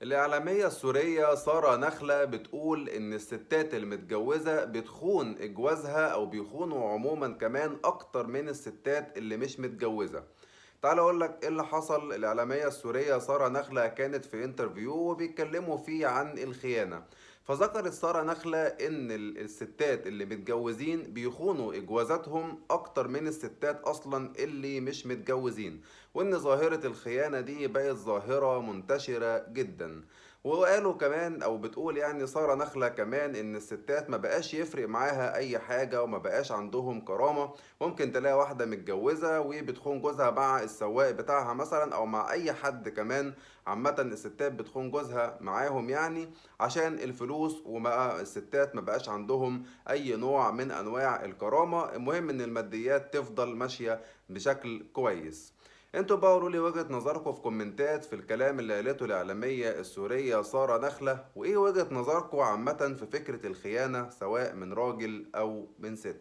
الإعلامية السورية سارة نخلة بتقول إن الستات المتجوزة بتخون جوازها أو بيخونوا عموما كمان أكتر من الستات اللي مش متجوزة. تعال أقول لك إيه اللي حصل. الإعلامية السورية سارة نخلة كانت في انترفيو وبيتكلموا فيه عن الخيانة. فذكرت سارة نخلة إن الستات اللي متجوزين بيخونوا جوازاتهم أكتر من الستات أصلا اللي مش متجوزين، وإن ظاهرة الخيانة دي بقت ظاهرة منتشرة جدا. وقالوا كمان أو بتقول يعني سارة نخلة كمان إن الستات ما بقاش يفرق معاها أي حاجة وما بقاش عندهم كرامة. ممكن تلاقي واحدة متجوزة وبتخون جوزها مع السواق بتاعها مثلا أو مع أي حد كمان. عامة الستات بتخون جوزها معاهم يعني عشان الفلوس، وما الستات ما بقاش عندهم أي نوع من أنواع الكرامة. المهم إن الماديات تفضل ماشية بشكل كويس. انتوا بقى قولوا لي وجهة نظركم في كومنتات في الكلام اللي قالته الإعلامية السورية سارة نخلة، وإيه وجهة نظركم عامة في فكرة الخيانة سواء من راجل أو من ست.